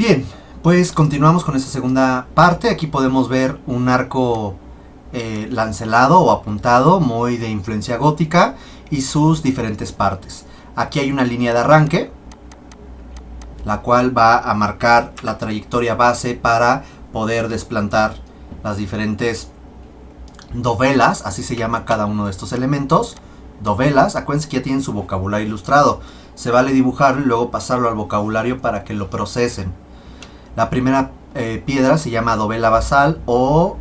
Bien, pues continuamos con esta segunda parte. Aquí podemos ver un arco lancelado o apuntado, muy de influencia gótica, y sus diferentes partes. Aquí hay una línea de arranque, la cual va a marcar la trayectoria base para poder desplantar las diferentes dovelas, así se llama cada uno de estos elementos. Dovelas, acuérdense que ya tienen su vocabulario ilustrado. Se vale dibujarlo y luego pasarlo al vocabulario para que lo procesen. La primera piedra se llama dovela basal o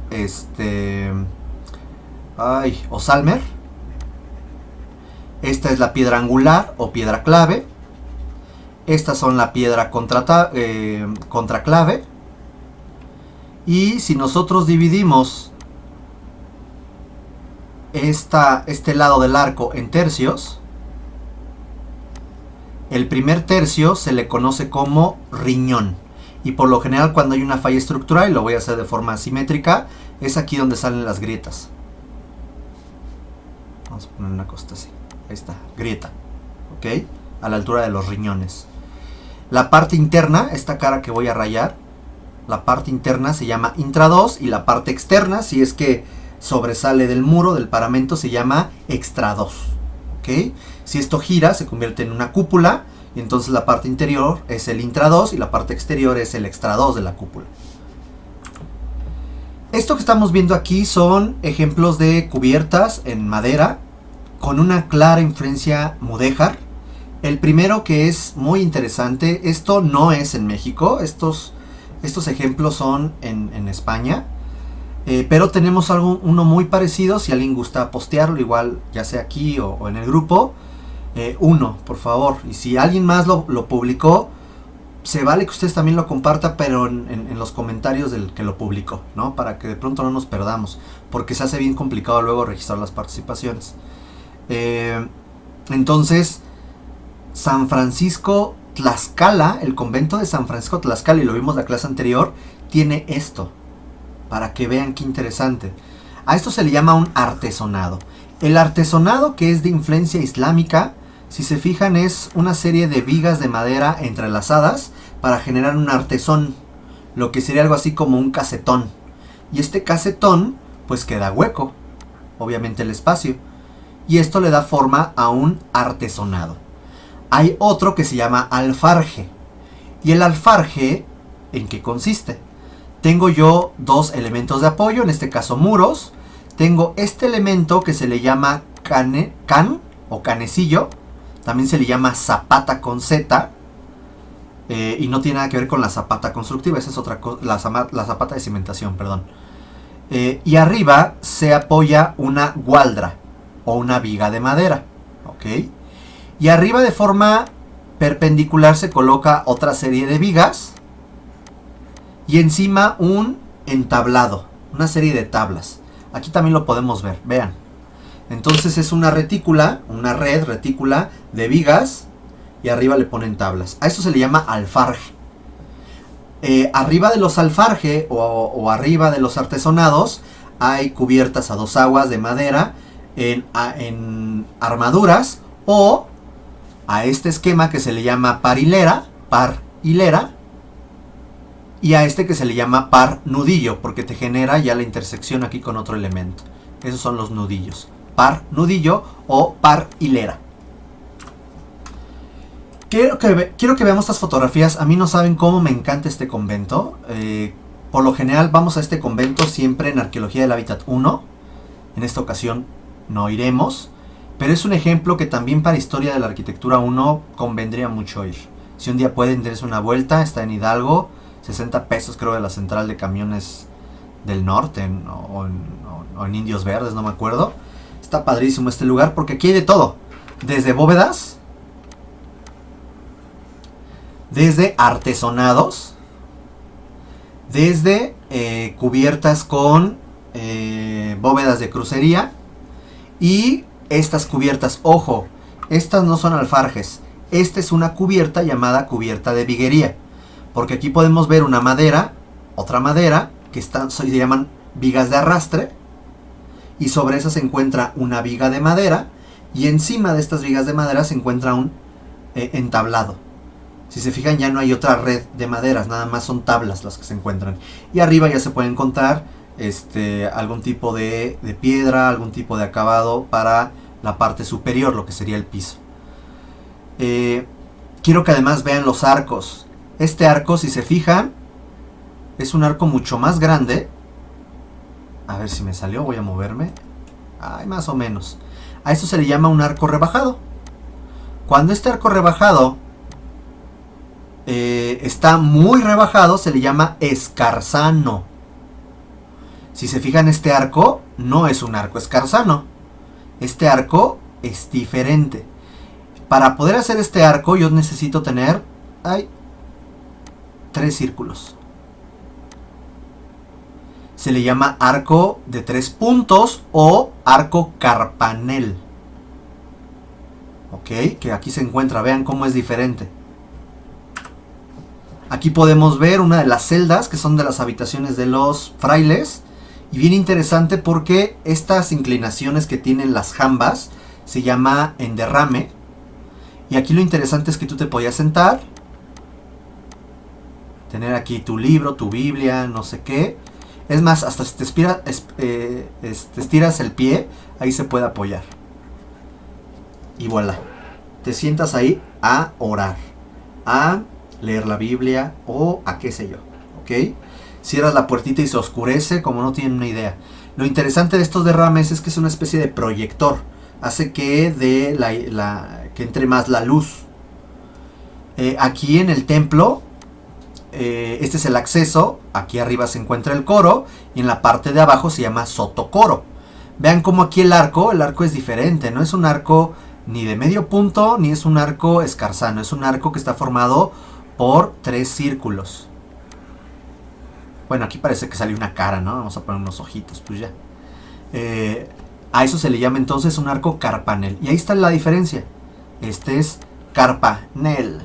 o salmer. Esta es la piedra angular o piedra clave. Estas son la piedra contraclave. Y si nosotros dividimos este lado del arco en tercios, el primer tercio se le conoce como riñón. Y por lo general cuando hay una falla estructural, y lo voy a hacer de forma asimétrica, es aquí donde salen las grietas. Vamos a poner una cosa así. Ahí está, grieta. ¿Ok? A la altura de los riñones. La parte interna, esta cara que voy a rayar, la parte interna se llama intrados, y la parte externa, si es que sobresale del muro, del paramento, se llama extrados. ¿Ok? Si esto gira, se convierte en una cúpula, y entonces la parte interior es el intrados y la parte exterior es el extrados de la cúpula. Esto que estamos viendo aquí son ejemplos de cubiertas en madera con una clara influencia mudéjar. El primero, que es muy interesante, esto no es en México, estos ejemplos son en España, pero tenemos uno muy parecido. Si alguien gusta postearlo, igual ya sea aquí o en el grupo, uno, por favor. Y si alguien más lo publicó, se vale que ustedes también lo compartan, pero en los comentarios del que lo publicó, ¿no? Para que de pronto no nos perdamos, porque se hace bien complicado luego registrar las participaciones. Entonces, San Francisco Tlaxcala, el convento de San Francisco Tlaxcala, y lo vimos la clase anterior, tiene esto, para que vean qué interesante. A esto se le llama un artesonado. El artesonado, que es de influencia islámica, si se fijan, es una serie de vigas de madera entrelazadas para generar un artesón, lo que sería algo así como un casetón. Y este casetón pues queda hueco, obviamente el espacio, y esto le da forma a un artesonado. Hay otro que se llama alfarje. ¿Y el alfarje en qué consiste? Tengo yo dos elementos de apoyo, en este caso muros. Tengo este elemento que se le llama can o canecillo. También se le llama zapata con Z. Y no tiene nada que ver con la zapata constructiva. Esa es otra cosa. La zapata de cimentación, perdón. Y arriba se apoya una gualdra o una viga de madera. ¿Ok? Y arriba, de forma perpendicular, se coloca otra serie de vigas. Y encima un entablado. Una serie de tablas. Aquí también lo podemos ver. Vean. Entonces es una retícula, una red retícula de vigas, y arriba le ponen tablas. A eso se le llama alfarje. Arriba de los alfarje o arriba de los artesonados hay cubiertas a dos aguas de madera en armaduras, o a este esquema que se le llama par hilera, y a este que se le llama par nudillo, porque te genera ya la intersección aquí con otro elemento. Esos son los nudillos. Par nudillo o par hilera. Quiero que veamos estas fotografías. A mí no saben cómo me encanta este convento. Por lo general vamos a este convento siempre en Arqueología del Hábitat 1. En esta ocasión no iremos, pero es un ejemplo que también para Historia de la Arquitectura 1 convendría mucho ir. Si un día pueden darse una vuelta, está en Hidalgo, 60 pesos creo de la central de camiones del norte o en Indios Verdes, no me acuerdo. Está padrísimo este lugar porque aquí hay de todo. Desde bóvedas, desde artesonados, desde cubiertas con bóvedas de crucería. Y estas cubiertas, ojo, estas no son alfarjes. Esta es una cubierta llamada cubierta de viguería. Porque aquí podemos ver una madera, otra madera, que se llaman vigas de arrastre. Y sobre esa se encuentra una viga de madera, y encima de estas vigas de madera se encuentra un entablado. Si se fijan, ya no hay otra red de maderas, nada más son tablas las que se encuentran. Y arriba ya se puede encontrar algún tipo de piedra, algún tipo de acabado para la parte superior, lo que sería el piso. Quiero que además vean los arcos. Este arco, si se fijan, es un arco mucho más grande. A ver si me salió, voy a moverme. Ay, más o menos. A esto se le llama un arco rebajado. Cuando este arco rebajado está muy rebajado, se le llama escarzano. Si se fijan, este arco no es un arco escarzano. Este arco es diferente. Para poder hacer este arco yo necesito tener 3 círculos. Se le llama arco de 3 puntos o arco carpanel. Ok, que aquí se encuentra, vean cómo es diferente. Aquí podemos ver una de las celdas que son de las habitaciones de los frailes. Y bien interesante porque estas inclinaciones que tienen las jambas se llama enderrame. Y aquí lo interesante es que tú te podías sentar, tener aquí tu libro, tu Biblia, no sé qué. Es más, hasta si te estiras el pie, ahí se puede apoyar. Y voilà, te sientas ahí a orar, a leer la Biblia o a qué sé yo, ¿ok? Cierras la puertita y se oscurece como no tienen una idea. Lo interesante de estos derrames es que es una especie de proyector. Hace que que entre más la luz. Aquí en el templo, este es el acceso. Aquí arriba se encuentra el coro y en la parte de abajo se llama sotocoro. Vean cómo aquí el arco es diferente. No es un arco ni de medio punto ni es un arco escarzano. Es un arco que está formado por 3 círculos. Bueno, aquí parece que salió una cara, ¿no? Vamos a poner unos ojitos, pues ya. A eso se le llama entonces un arco carpanel. Y ahí está la diferencia. Este es carpanel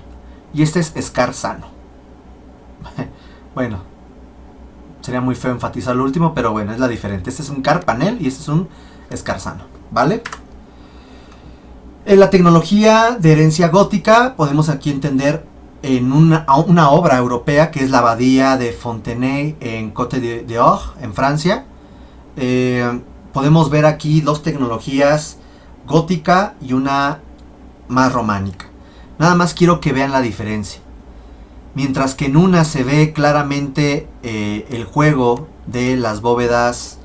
y este es escarzano. Bueno, sería muy feo enfatizar lo último, pero bueno, es la diferente. Este es un carpanel y este es un escarzano, ¿vale? En la tecnología de herencia gótica podemos aquí entender en una obra europea que es la abadía de Fontenay en Côte d'Or, en Francia. Podemos ver aquí 2 tecnologías, gótica y una más románica. Nada más quiero que vean la diferencia. Mientras que en una se ve claramente el juego de las bóvedas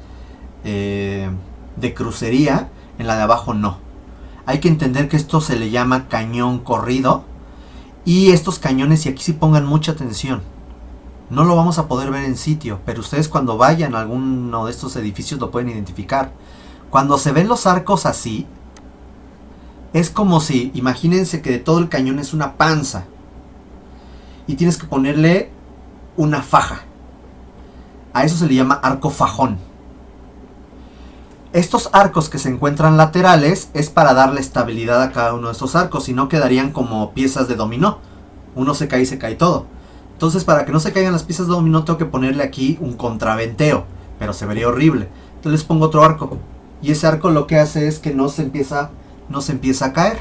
de crucería, en la de abajo no. Hay que entender que esto se le llama cañón corrido. Y estos cañones, y aquí sí pongan mucha atención, no lo vamos a poder ver en sitio, pero ustedes cuando vayan a alguno de estos edificios lo pueden identificar. Cuando se ven los arcos así, es como si, imagínense que de todo el cañón es una panza y tienes que ponerle una faja. A eso se le llama arco fajón. Estos arcos que se encuentran laterales es para darle estabilidad a cada uno de estos arcos, si no quedarían como piezas de dominó. Uno se cae y se cae todo. Entonces, para que no se caigan las piezas de dominó, tengo que ponerle aquí un contraventeo, pero se vería horrible. Entonces les pongo otro arco. Y ese arco lo que hace es que no se empieza a caer.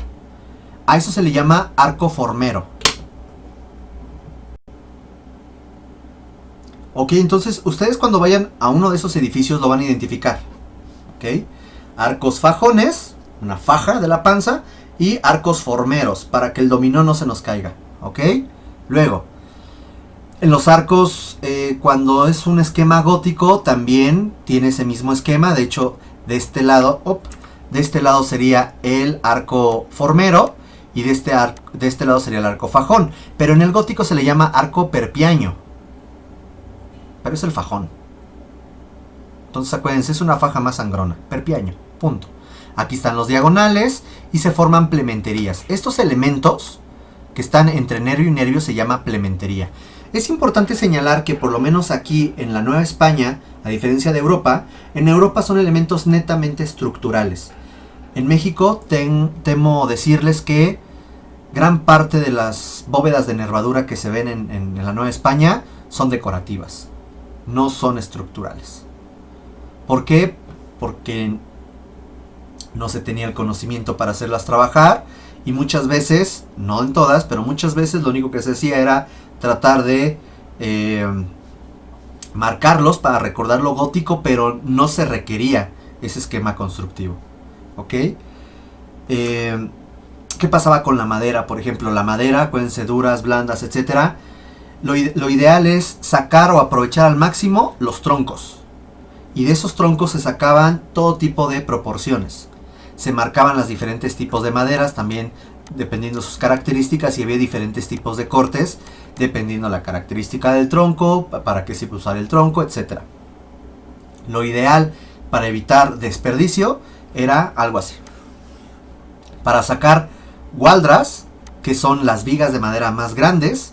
A eso se le llama arco formero. Ok, entonces ustedes cuando vayan a uno de esos edificios lo van a identificar. Ok, arcos fajones, una faja de la panza, y arcos formeros, para que el dominó no se nos caiga. Ok, luego, en los arcos, cuando es un esquema gótico, también tiene ese mismo esquema. De hecho, de este lado sería el arco formero y de este lado sería el arco fajón. Pero en el gótico se le llama arco perpiaño. Pero es el fajón. Entonces acuérdense, es una faja más sangrona. Perpiaño, punto. Aquí están los diagonales y se forman plementerías. Estos elementos que están entre nervio y nervio se llama plementería. Es importante señalar que por lo menos aquí en la Nueva España, a diferencia de Europa, en Europa son elementos netamente estructurales. En México temo decirles que gran parte de las bóvedas de nervadura que se ven en la Nueva España son decorativas, no son estructurales. ¿Por qué? Porque no se tenía el conocimiento para hacerlas trabajar Y muchas veces, no en todas, pero muchas veces lo único que se hacía era tratar de marcarlos para recordar lo gótico, pero no se requería ese esquema constructivo. ¿Ok? ¿Qué pasaba con la madera? Por ejemplo, la madera, acuérdense, duras, blandas, etcétera. Lo ideal es sacar o aprovechar al máximo los troncos. Y de esos troncos se sacaban todo tipo de proporciones. Se marcaban los diferentes tipos de maderas, también dependiendo de sus características, y había diferentes tipos de cortes, dependiendo de la característica del tronco, para qué se puede usar el tronco, etc. Lo ideal para evitar desperdicio era algo así. Para sacar gualdras, que son las vigas de madera más grandes,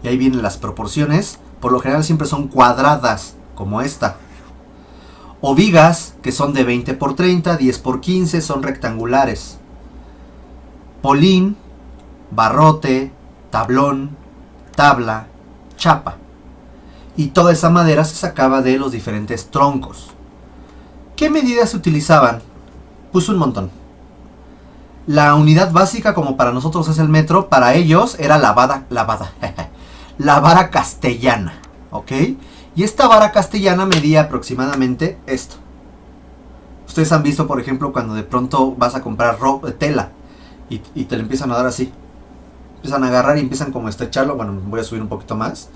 y ahí vienen las proporciones, por lo general siempre son cuadradas, como esta. O vigas, que son de 20 por 30, 10 por 15, son rectangulares. Polín, barrote, tablón, tabla, chapa. Y toda esa madera se sacaba de los diferentes troncos. ¿Qué medidas se utilizaban? Pues un montón. La unidad básica, como para nosotros es el metro, para ellos era la vara castellana, ¿ok? Y esta vara castellana medía aproximadamente esto. Ustedes han visto, por ejemplo, cuando de pronto vas a comprar tela y te la empiezan a dar así. Empiezan a agarrar y empiezan como a estrecharlo. Bueno, voy a subir un poquito más.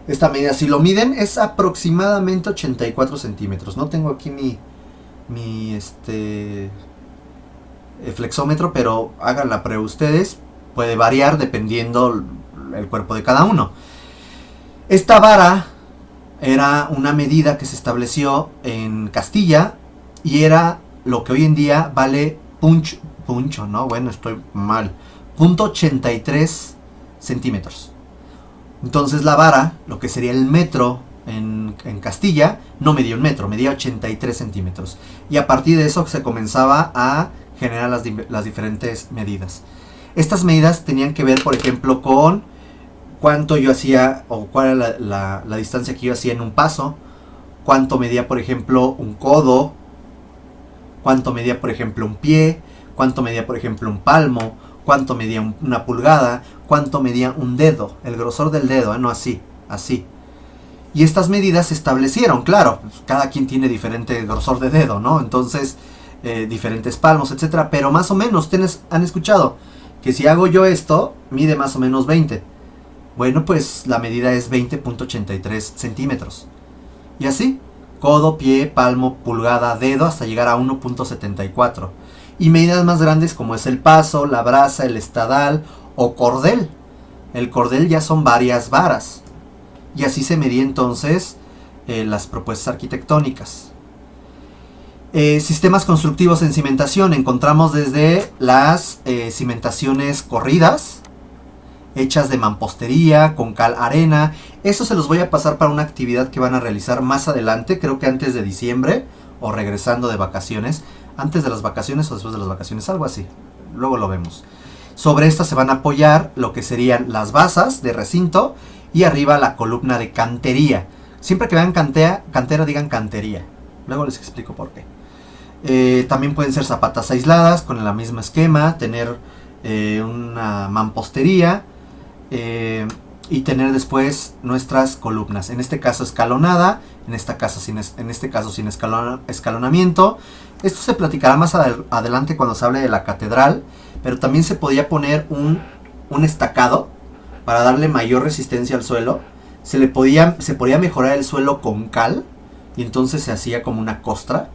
Esta medida, si lo miden, es aproximadamente 84 centímetros. No tengo aquí mi flexómetro, pero hagan la prueba ustedes. Puede variar dependiendo el cuerpo de cada uno. Esta vara era una medida que se estableció en Castilla y era lo que hoy en día vale puncho, ¿no? Bueno, estoy mal. 0.83 centímetros. Entonces la vara, lo que sería el metro en Castilla, no medía un metro, medía 83 centímetros. Y a partir de eso se comenzaba a generar las diferentes medidas. Estas medidas tenían que ver, por ejemplo, con cuánto yo hacía o cuál era la distancia que yo hacía en un paso, cuánto medía, por ejemplo, un codo, cuánto medía, por ejemplo, un pie, cuánto medía, por ejemplo, un palmo, cuánto medía una pulgada, cuánto medía un dedo, el grosor del dedo, no así. Y estas medidas se establecieron, claro, pues cada quien tiene diferente grosor de dedo, ¿no? Entonces, diferentes palmos, etcétera, pero más o menos, ustedes han escuchado que si hago yo esto, mide más o menos 20. Bueno, pues la medida es 20.83 centímetros. Y así, codo, pie, palmo, pulgada, dedo, hasta llegar a 1.74. Y medidas más grandes como es el paso, la braza, el estadal o cordel. El cordel ya son varias varas. Y así se medía entonces las propuestas arquitectónicas. Sistemas constructivos en cimentación. Encontramos desde las cimentaciones corridas, hechas de mampostería, con cal arena. Eso se los voy a pasar para una actividad que van a realizar más adelante, creo que antes de diciembre o regresando de vacaciones. Antes de las vacaciones o después de las vacaciones, algo así. Luego lo vemos. Sobre estas se van a apoyar lo que serían las basas de recinto y arriba la columna de cantería. Siempre que vean cantera digan cantería. Luego les explico por qué. También pueden ser zapatas aisladas con el mismo esquema, tener una mampostería y tener después nuestras columnas. En este caso escalonada, en este caso sin escalonamiento. Esto se platicará más adelante cuando se hable de la catedral, pero también se podía poner un estacado para darle mayor resistencia al suelo. Se podía mejorar el suelo con cal y entonces se hacía como una costra.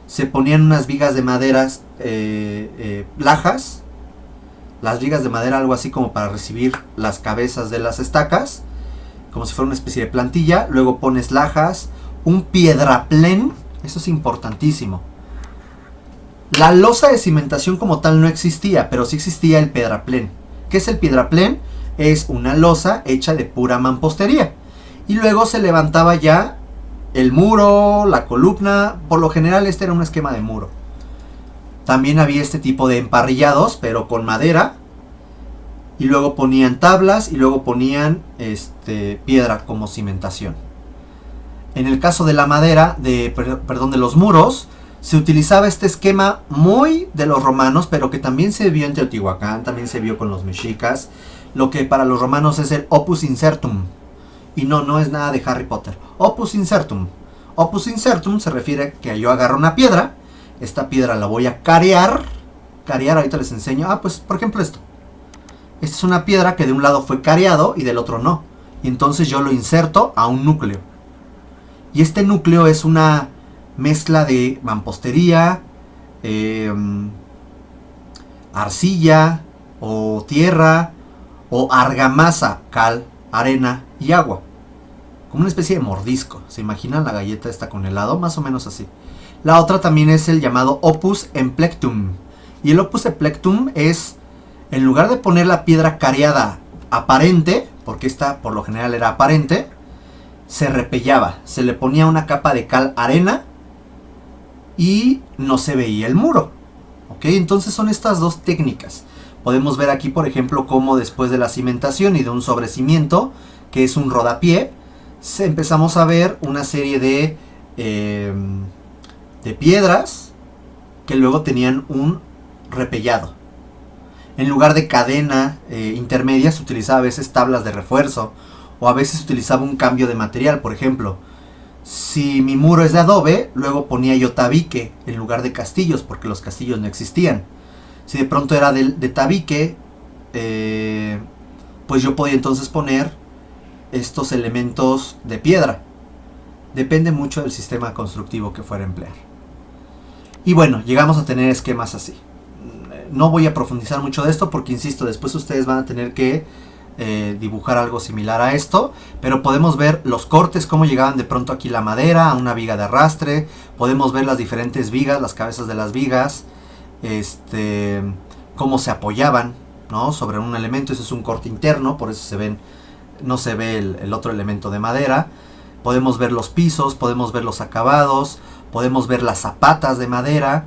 Se ponían unas vigas de maderas lajas, las vigas de madera algo así como para recibir las cabezas de las estacas, como si fuera una especie de plantilla. Luego pones lajas, un piedraplén, eso es importantísimo. La losa de cimentación como tal no existía, pero sí existía el piedraplén. ¿Qué es el piedraplén? Es una losa hecha de pura mampostería. Y luego se levantaba ya el muro, la columna. Por lo general este era un esquema de muro. También había este tipo de emparrillados, pero con madera. Y luego ponían tablas y luego ponían piedra como cimentación. En el caso de la madera, de los muros, Se utilizaba este esquema muy de los romanos, pero que también se vio en Teotihuacán, también se vio con los mexicas, lo que para los romanos es el opus incertum. Y no es nada de Harry Potter. Opus incertum. Opus incertum se refiere a que yo agarro una piedra, esta piedra la voy a carear. Carear, ahorita les enseño. Pues por ejemplo esto. Esta es una piedra que de un lado fue careado y del otro no. Y entonces yo lo inserto a un núcleo. Y este núcleo es una mezcla de mampostería, arcilla o tierra o argamasa, cal, arena y agua. Como una especie de mordisco. ¿Se imaginan la galleta esta con helado? Más o menos así. La otra también es el llamado opus emplectum. Y el opus emplectum es, en lugar de poner la piedra careada aparente, porque esta por lo general era aparente, se repellaba. Se le ponía una capa de cal arena y no se veía el muro. ¿Ok? Entonces son estas dos técnicas. Podemos ver aquí, por ejemplo, cómo después de la cimentación y de un sobrecimiento, que es un rodapié, empezamos a ver una serie de piedras que luego tenían un repellado. En lugar de cadena intermedia se utilizaba a veces tablas de refuerzo, o a veces se utilizaba un cambio de material. Por ejemplo, si mi muro es de adobe, luego ponía yo tabique en lugar de castillos, porque los castillos no existían. Si de pronto era de tabique, pues yo podía entonces poner estos elementos de piedra. Depende mucho del sistema constructivo que fuera a emplear. Y bueno, llegamos a tener esquemas así. No voy a profundizar mucho de esto porque, insisto, después ustedes van a tener que dibujar algo similar a esto. Pero podemos ver los cortes, cómo llegaban de pronto aquí la madera a una viga de arrastre. Podemos ver las diferentes vigas, las cabezas de las vigas. Cómo se apoyaban, ¿no?, sobre un elemento. Ese es un corte interno, por eso no se ve el otro elemento de madera. Podemos ver los pisos, podemos ver los acabados, podemos ver las zapatas de madera,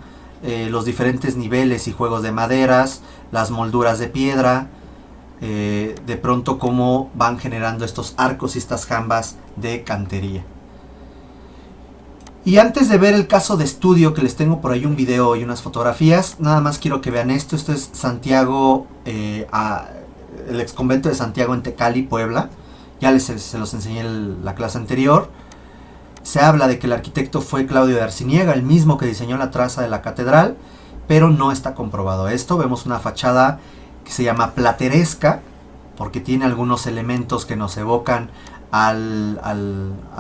los diferentes niveles y juegos de maderas, las molduras de piedra, de pronto cómo van generando estos arcos y estas jambas de cantería. Y antes de ver el caso de estudio, que les tengo por ahí un video y unas fotografías, nada más quiero que vean esto. Esto es Santiago, el ex convento de Santiago en Tecali, Puebla. Ya se los enseñé en la clase anterior. Se habla de que el arquitecto fue Claudio de Arciniega, el mismo que diseñó la traza de la catedral, pero no está comprobado esto. Vemos una fachada que se llama plateresca, porque tiene algunos elementos que nos evocan al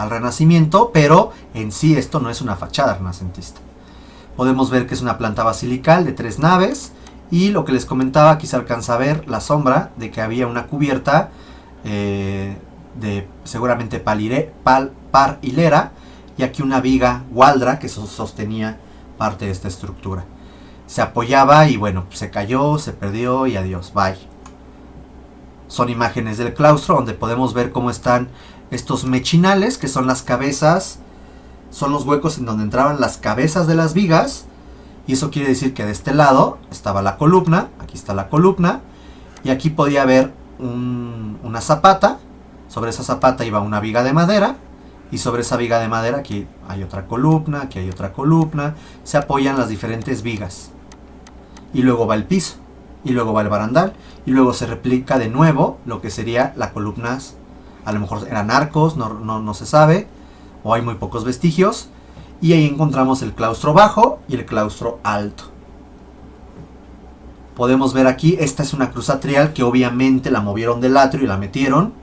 Renacimiento, pero en sí esto no es una fachada renacentista. Podemos ver que es una planta basilical de 3 naves, y lo que les comentaba, aquí se alcanza a ver la sombra de que había una cubierta de seguramente par hilera, y aquí una viga gualdra que sostenía parte de esta estructura. Se apoyaba y bueno, se cayó, se perdió y adiós, bye. Son imágenes del claustro donde podemos ver cómo están estos mechinales, que son las cabezas, son los huecos en donde entraban las cabezas de las vigas. Y eso quiere decir que de este lado estaba la columna, aquí está la columna, y aquí podía haber una zapata. Sobre esa zapata iba una viga de madera, y sobre esa viga de madera aquí hay otra columna, aquí hay otra columna. Se apoyan las diferentes vigas. Y luego va el piso, y luego va el barandal, y luego se replica de nuevo lo que sería las columnas. A lo mejor eran arcos, no se sabe, o hay muy pocos vestigios. Y ahí encontramos el claustro bajo y el claustro alto. Podemos ver aquí, esta es una cruz atrial que obviamente la movieron del atrio y la metieron.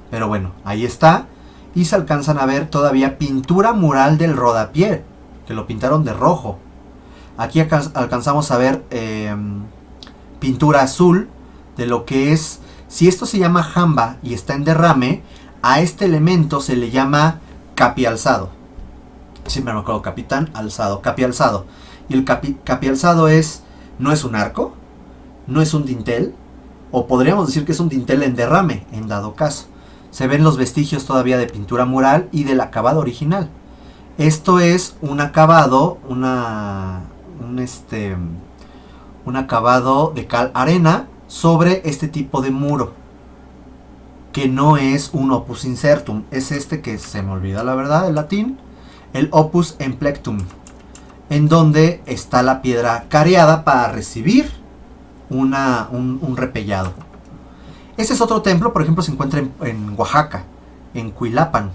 Pero bueno, ahí está. Y se alcanzan a ver todavía pintura mural del rodapié, que lo pintaron de rojo. Aquí alcanzamos a ver pintura azul de lo que es, si esto se llama jamba y está en derrame, a este elemento se le llama capialzado. Siempre me acuerdo, capitán alzado, capialzado. Y el capialzado no es un arco, no es un dintel, o podríamos decir que es un dintel en derrame, en dado caso. Se ven los vestigios todavía de pintura mural y del acabado original. Esto es un acabado, un acabado de cal arena sobre este tipo de muro, que no es un opus incertum, es este que se me olvida la verdad, el latín, el opus emplectum. en donde está la piedra careada para recibir un repellado. Ese es otro templo, por ejemplo, se encuentra en Oaxaca, en Cuilapan,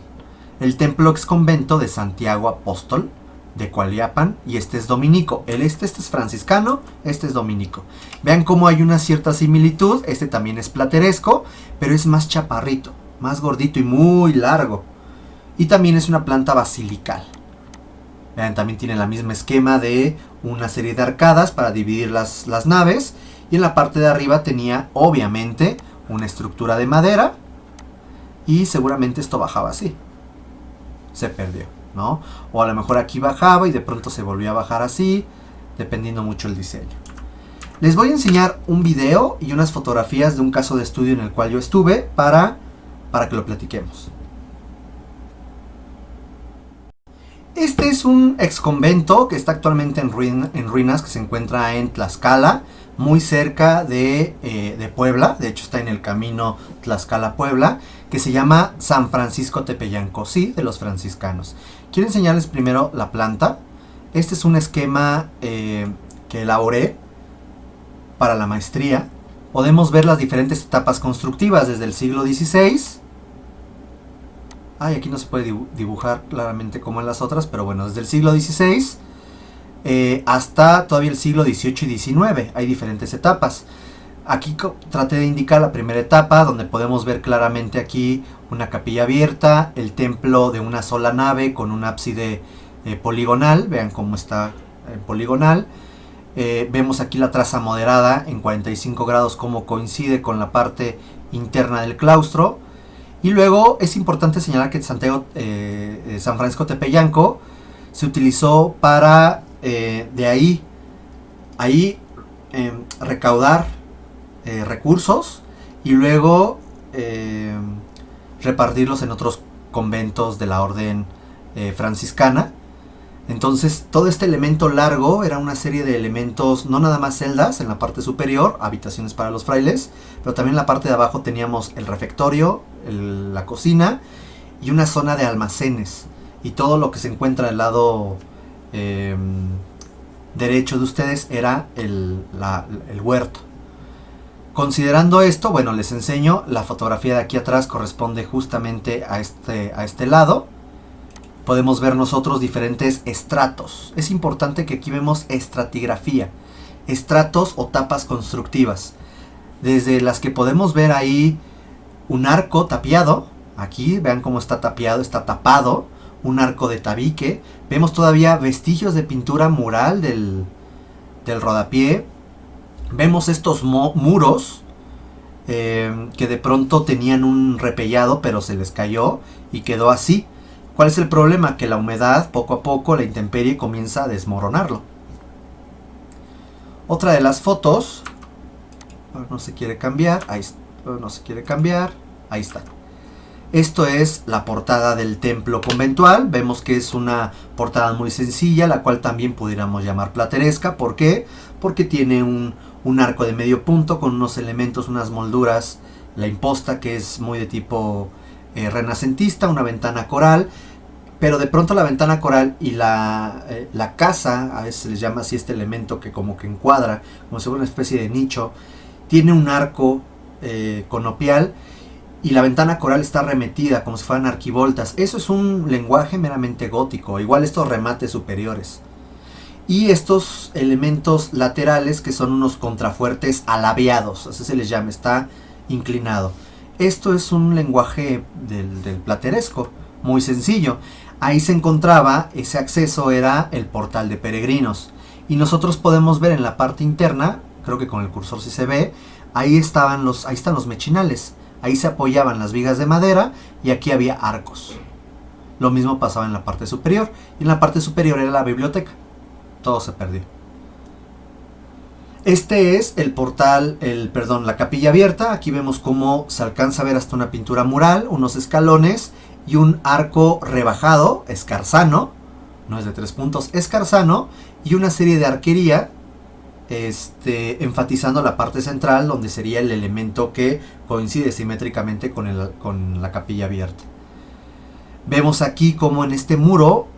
el templo ex convento de Santiago Apóstol de Cualiapan, y este es dominico. Este es franciscano, este es dominico. Vean cómo hay una cierta similitud. Este también es plateresco, pero es más chaparrito, más gordito y muy largo. Y también es una planta basilical. Vean, también tiene la misma esquema de una serie de arcadas para dividir las naves. Y en la parte de arriba tenía, obviamente, una estructura de madera. Y seguramente esto bajaba así. Se perdió, ¿no? O a lo mejor aquí bajaba y de pronto se volvió a bajar así, dependiendo mucho el diseño. Les voy a enseñar un video y unas fotografías de un caso de estudio en el cual yo estuve para que lo platiquemos. Este es un ex convento que está actualmente en ruinas, que se encuentra en Tlaxcala, muy cerca de Puebla. De hecho está en el camino Tlaxcala-Puebla, que se llama San Francisco Tepeyanco, sí, de los franciscanos. Quiero enseñarles primero la planta. Este es un esquema que elaboré para la maestría. Podemos ver las diferentes etapas constructivas desde el siglo XVI. Aquí no se puede dibujar claramente como en las otras, pero bueno, desde el siglo XVI hasta todavía el siglo XVIII y XIX. Hay diferentes etapas. Aquí traté de indicar la primera etapa, donde podemos ver claramente aquí una capilla abierta, el templo de una sola nave con un ábside poligonal. Vean cómo está poligonal. Vemos aquí la traza moderada en 45 grados, cómo coincide con la parte interna del claustro. Y luego es importante señalar que San Francisco Tepeyanco se utilizó para de ahí recaudar recursos y luego repartirlos en otros conventos de la orden franciscana. Entonces todo este elemento largo era una serie de elementos, no nada más celdas en la parte superior, habitaciones para los frailes, pero también en la parte de abajo teníamos el refectorio, la cocina y una zona de almacenes, y todo lo que se encuentra al lado derecho de ustedes era el huerto. Considerando esto, bueno, les enseño la fotografía de aquí atrás, corresponde justamente a este lado. Podemos ver nosotros diferentes estratos. Es importante que aquí vemos estratigrafía, estratos o tapas constructivas, desde las que podemos ver ahí un arco tapiado. Aquí vean cómo está tapiado, está tapado, un arco de tabique. Vemos todavía vestigios de pintura mural del rodapié. Vemos estos muros que de pronto tenían un repellado, pero se les cayó y quedó así. ¿Cuál es el problema? Que la humedad, poco a poco, la intemperie comienza a desmoronarlo. Otra de las fotos, no se quiere cambiar, no se quiere cambiar, ahí está. Esto es la portada del templo conventual. Vemos que es una portada muy sencilla, la cual también pudiéramos llamar plateresca. ¿Por qué? Porque tiene un arco de medio punto con unos elementos, unas molduras, la imposta, que es muy de tipo renacentista, una ventana coral, pero de pronto la ventana coral y la casa, a veces se les llama así este elemento que como que encuadra, como si fuera una especie de nicho, tiene un arco conopial, y la ventana coral está remetida como si fueran arquivoltas. Eso es un lenguaje meramente gótico, igual estos remates superiores. Y estos elementos laterales que son unos contrafuertes alabeados, así se les llama, está inclinado. Esto es un lenguaje del plateresco, muy sencillo. Ahí se encontraba, ese acceso era el portal de peregrinos. Y nosotros podemos ver en la parte interna, creo que con el cursor sí se ve, ahí están los mechinales. Ahí se apoyaban las vigas de madera y aquí había arcos. Lo mismo pasaba en la parte superior. Y en la parte superior era la biblioteca. Todo se perdió. Este es el portal, la capilla abierta. Aquí vemos cómo se alcanza a ver hasta una pintura mural, unos escalones y un arco rebajado, escarzano, no es de 3 puntos, escarzano, y una serie de arquería, enfatizando la parte central, donde sería el elemento que coincide simétricamente con la capilla abierta. Vemos aquí como en este muro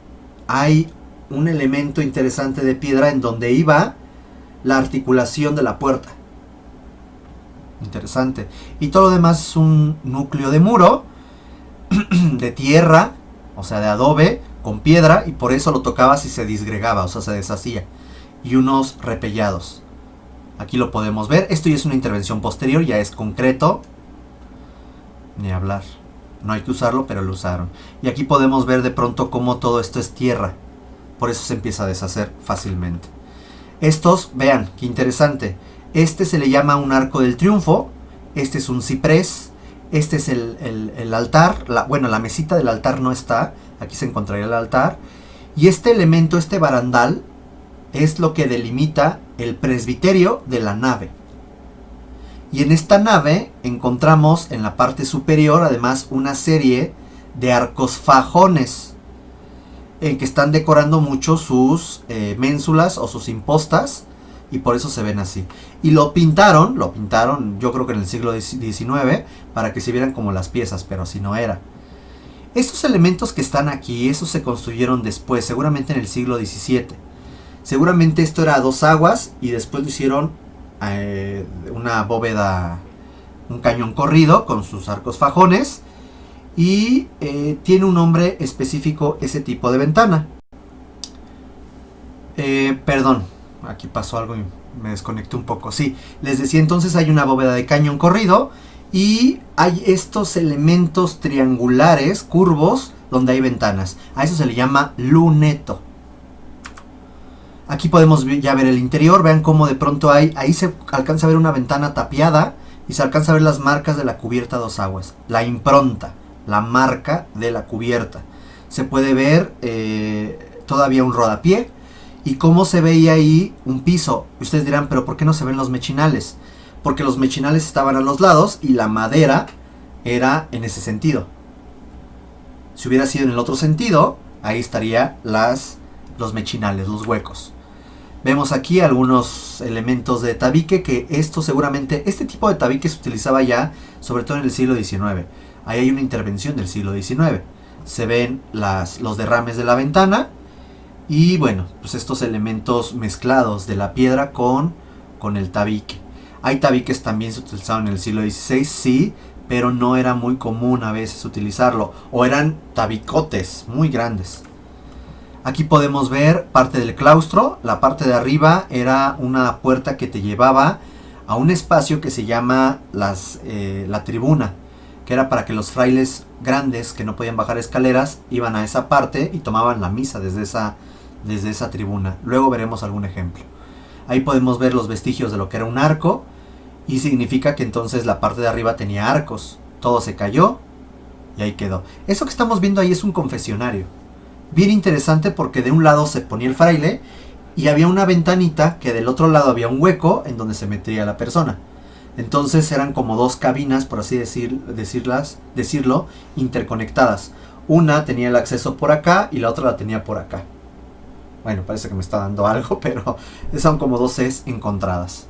hay un elemento interesante de piedra en donde iba la articulación de la puerta. Interesante. Y todo lo demás es un núcleo de muro, de tierra, o sea, de adobe, con piedra, y por eso lo tocabas y se disgregaba, o sea, se deshacía. Y unos repellados. Aquí lo podemos ver. Esto ya es una intervención posterior, ya es concreto. Ni hablar. No hay que usarlo, pero lo usaron. Y aquí podemos ver de pronto cómo todo esto es tierra. Por eso se empieza a deshacer fácilmente. Estos, vean, qué interesante. Este se le llama un arco del triunfo. Este es un ciprés. Este es el altar. Bueno, la mesita del altar no está. Aquí se encontraría el altar. Y este elemento, este barandal, es lo que delimita el presbiterio de la nave. Y en esta nave encontramos en la parte superior además una serie de arcos fajones en que están decorando mucho sus ménsulas o sus impostas, y por eso se ven así. Y lo pintaron yo creo que en el siglo XIX, para que se vieran como las piezas, pero así no era. Estos elementos que están aquí, esos se construyeron después, seguramente en el siglo XVII. Seguramente esto era a dos aguas y después lo hicieron una bóveda, un cañón corrido con sus arcos fajones, y tiene un nombre específico ese tipo de ventana. Perdón, aquí pasó algo y me desconecté un poco. Sí, les decía, entonces hay una bóveda de cañón corrido y hay estos elementos triangulares, curvos, donde hay ventanas. A eso se le llama luneto. Aquí podemos ya ver el interior. Vean cómo de pronto ahí se alcanza a ver una ventana tapiada y se alcanza a ver las marcas de la cubierta a dos aguas. La impronta, la marca de la cubierta. Se puede ver todavía un rodapié y cómo se veía ahí un piso. Ustedes dirán, pero ¿por qué no se ven los mechinales? Porque los mechinales estaban a los lados y la madera era en ese sentido. Si hubiera sido en el otro sentido, ahí estaría los mechinales, los huecos. Vemos aquí algunos elementos de tabique, que este tipo de tabique se utilizaba ya, sobre todo en el siglo XIX. Ahí hay una intervención del siglo XIX. Se ven los derrames de la ventana y bueno, pues estos elementos mezclados de la piedra con el tabique. Hay tabiques también se utilizaban en el siglo XVI, sí, pero no era muy común a veces utilizarlo, o eran tabicotes muy grandes. Aquí podemos ver parte del claustro. La parte de arriba era una puerta que te llevaba a un espacio que se llama la tribuna, que era para que los frailes grandes que no podían bajar escaleras iban a esa parte y tomaban la misa desde esa tribuna. Luego veremos algún ejemplo. Ahí podemos ver los vestigios de lo que era un arco, y significa que entonces la parte de arriba tenía arcos. Todo se cayó y ahí quedó. Eso que estamos viendo ahí es un confesionario. Bien interesante, porque de un lado se ponía el fraile y había una ventanita que del otro lado había un hueco en donde se metía la persona. Entonces eran como dos cabinas, por así decirlo, interconectadas. Una tenía el acceso por acá y la otra la tenía por acá. Bueno, parece que me está dando algo, pero son como dos Cs encontradas.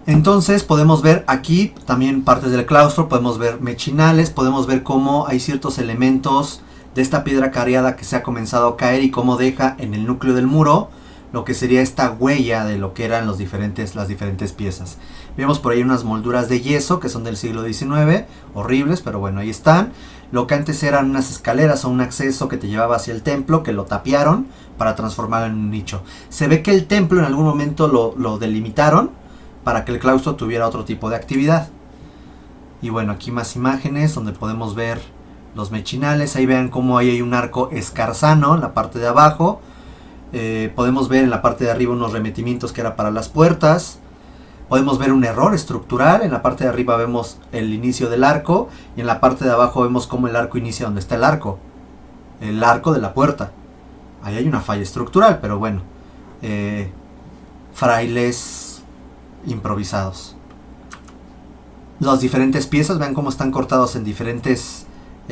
Entonces podemos ver aquí también partes del claustro, podemos ver mechinales, podemos ver cómo hay ciertos elementos de esta piedra cariada que se ha comenzado a caer y cómo deja en el núcleo del muro lo que sería esta huella de lo que eran las diferentes piezas. Vemos por ahí unas molduras de yeso que son del siglo XIX, horribles, pero bueno, ahí están. Lo que antes eran unas escaleras o un acceso que te llevaba hacia el templo, que lo tapiaron para transformarlo en un nicho. Se ve que el templo en algún momento lo delimitaron para que el claustro tuviera otro tipo de actividad. Y bueno, aquí más imágenes donde podemos ver los mechinales. Ahí vean cómo ahí hay un arco escarzano en la parte de abajo. Podemos ver en la parte de arriba unos remetimientos que era para las puertas. Podemos ver un error estructural. En la parte de arriba vemos el inicio del arco y en la parte de abajo vemos cómo el arco inicia donde está el arco de la puerta. Ahí hay una falla estructural, pero bueno, frailes improvisados. Las diferentes piezas, vean cómo están cortados en diferentes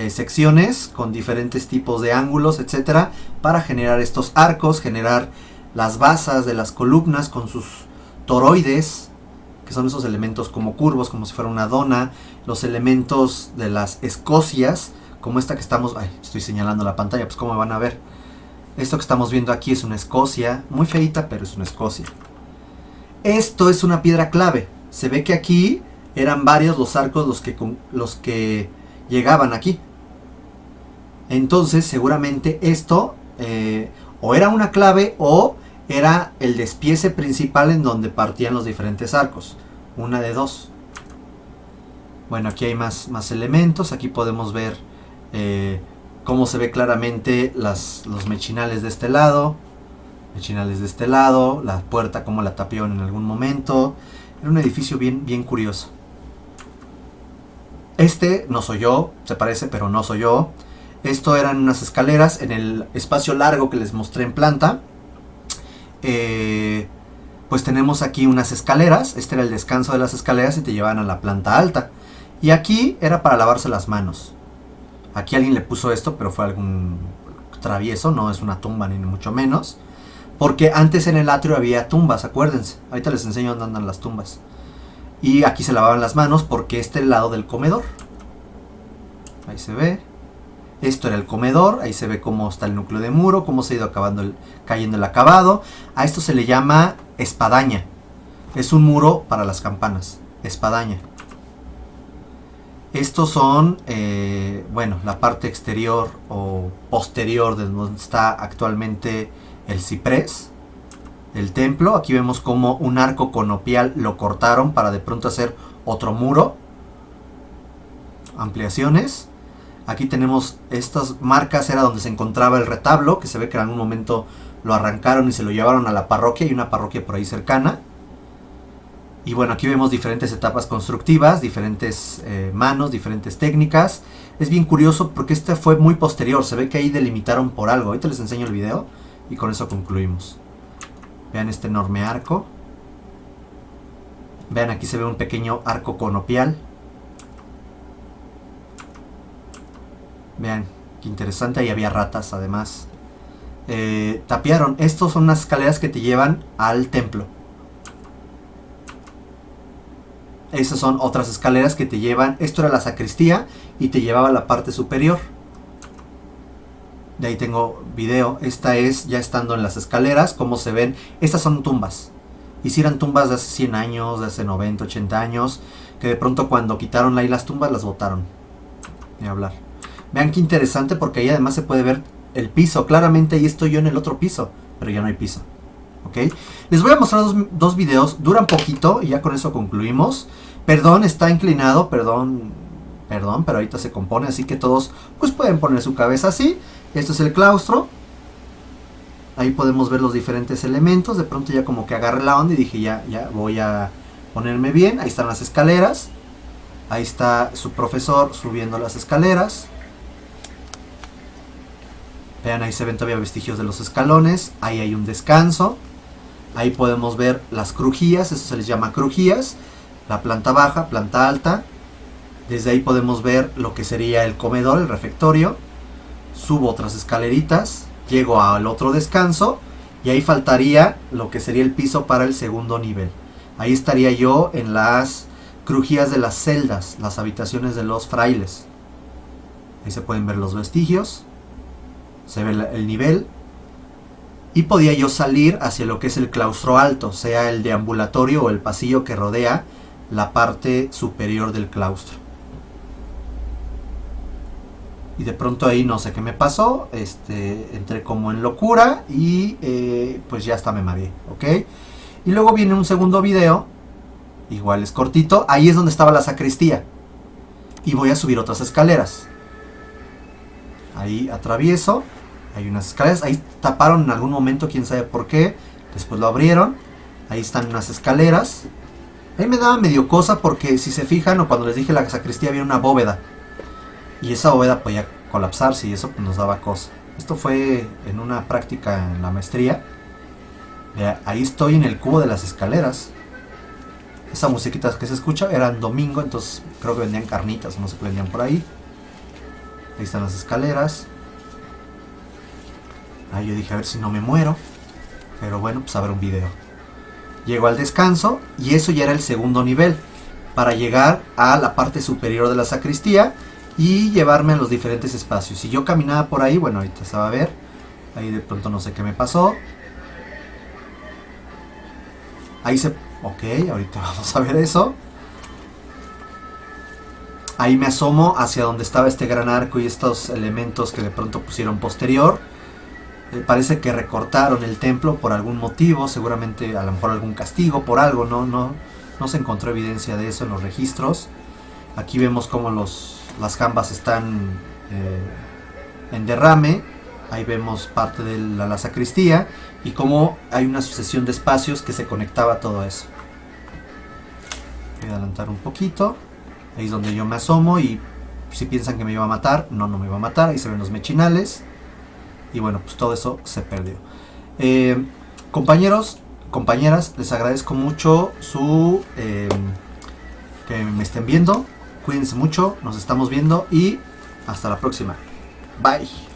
secciones con diferentes tipos de ángulos, etcétera, para generar estos arcos, generar las basas de las columnas con sus toroides, que son esos elementos como curvos, como si fuera una dona, los elementos de las escosias como esta que estamos... Ay, estoy señalando la pantalla, pues cómo van a ver. Esto que estamos viendo aquí es una escocia, muy feita, pero es una escocia. Esto es una piedra clave. Se ve que aquí eran varios los arcos los que llegaban aquí. Entonces, seguramente esto o era una clave o era el despiece principal en donde partían los diferentes arcos. Una de dos. Bueno, aquí hay más elementos. Aquí podemos ver cómo se ve claramente los mechinales de este lado. Mechinales de este lado. La puerta como la tapiaron en algún momento. Era un edificio bien curioso. Este no soy yo. Se parece, pero no soy yo. Esto eran unas escaleras en el espacio largo que les mostré en planta. Pues tenemos aquí unas escaleras. Este era el descanso de las escaleras y te llevaban a la planta alta. Y aquí era para lavarse las manos. Aquí alguien le puso esto, pero fue algún travieso, no es una tumba ni mucho menos. Porque antes en el atrio había tumbas, acuérdense. Ahorita les enseño dónde andan las tumbas. Y aquí se lavaban las manos porque este es el lado del comedor. Ahí se ve. Esto era el comedor, ahí se ve cómo está el núcleo de muro, cómo se ha ido cayendo el acabado. A esto se le llama espadaña. Es un muro para las campanas, espadaña. Estos son, bueno, la parte exterior o posterior de donde está actualmente el ciprés, el templo. Aquí vemos como un arco conopial lo cortaron para de pronto hacer otro muro. Ampliaciones. Aquí tenemos estas marcas, era donde se encontraba el retablo, que se ve que en algún momento lo arrancaron y se lo llevaron a la parroquia. Hay una parroquia por ahí cercana. Y bueno, aquí vemos diferentes etapas constructivas, diferentes manos, diferentes técnicas. Es bien curioso porque este fue muy posterior, se ve que ahí delimitaron por algo. Ahorita les enseño el video y con eso concluimos. Vean este enorme arco. Vean, aquí se ve un pequeño arco conopial. Vean, qué interesante, ahí había ratas además. Tapiaron, estos son unas escaleras que te llevan al templo. Esas son otras escaleras que te llevan, esto era la sacristía y te llevaba a la parte superior. De ahí tengo video, esta es ya estando en las escaleras, como se ven, estas son tumbas. Hicieran tumbas de hace 100 años, de hace 90, 80 años, que de pronto cuando quitaron ahí las tumbas las botaron. Ni hablar. Vean qué interesante porque ahí además se puede ver el piso. Claramente ahí estoy yo en el otro piso, pero ya no hay piso. ¿Ok? Les voy a mostrar dos videos, duran poquito y ya con eso concluimos. Perdón, está inclinado, perdón, pero ahorita se compone, así que todos pues pueden poner su cabeza así. Esto es el claustro. Ahí podemos ver los diferentes elementos. De pronto ya como que agarré la onda y dije ya voy a ponerme bien. Ahí están las escaleras. Ahí está su profesor subiendo las escaleras. Vean, ahí se ven todavía vestigios de los escalones. Ahí hay un descanso. Ahí podemos ver las crujías. Eso se les llama crujías. La planta baja, planta alta. Desde ahí podemos ver lo que sería el comedor, el refectorio. Subo otras escaleritas. Llego al otro descanso. Y ahí faltaría lo que sería el piso para el segundo nivel. Ahí estaría yo en las crujías de las celdas, las habitaciones de los frailes. Ahí se pueden ver los vestigios. Se ve el nivel. Y podía yo salir hacia lo que es el claustro alto, sea el deambulatorio o el pasillo que rodea la parte superior del claustro. Y de pronto ahí no sé qué me pasó, entré como en locura y pues ya hasta me mareé, ¿ok? Y luego viene un segundo video, igual es cortito, ahí es donde estaba la sacristía. Y voy a subir otras escaleras. Ahí atravieso. Hay unas escaleras, ahí taparon en algún momento, quién sabe por qué. Después lo abrieron. Ahí están unas escaleras. Ahí me daba medio cosa porque si se fijan, o cuando les dije la sacristía había una bóveda. Y esa bóveda podía colapsarse y eso pues nos daba cosa. Esto fue en una práctica en la maestría. Ahí estoy en el cubo de las escaleras. Esa musiquita que se escucha era en domingo, entonces creo que vendían carnitas o no sé qué vendían por ahí. Ahí están las escaleras. Ahí yo dije a ver si no me muero. Pero bueno, pues a ver un video. Llego al descanso y eso ya era el segundo nivel. Para llegar a la parte superior de la sacristía. y llevarme a los diferentes espacios. Si yo caminaba por ahí, bueno, ahorita se va a ver, ahí de pronto no sé qué me pasó. Ahí se... Ok, ahorita vamos a ver eso. Ahí me asomo hacia donde estaba este gran arco y estos elementos que de pronto pusieron posterior. Parece que recortaron el templo por algún motivo, seguramente a lo mejor algún castigo por algo, no se encontró evidencia de eso en los registros. Aquí vemos cómo las jambas están en derrame. Ahí vemos parte de la sacristía y cómo hay una sucesión de espacios que se conectaba a todo eso. Voy a adelantar un poquito. Ahí es donde yo me asomo y si piensan que me iba a matar, no me iba a matar. Ahí se ven los mechinales. Y bueno, pues todo eso se perdió. Compañeros, compañeras, les agradezco mucho que me estén viendo. Cuídense mucho, nos estamos viendo y hasta la próxima. Bye.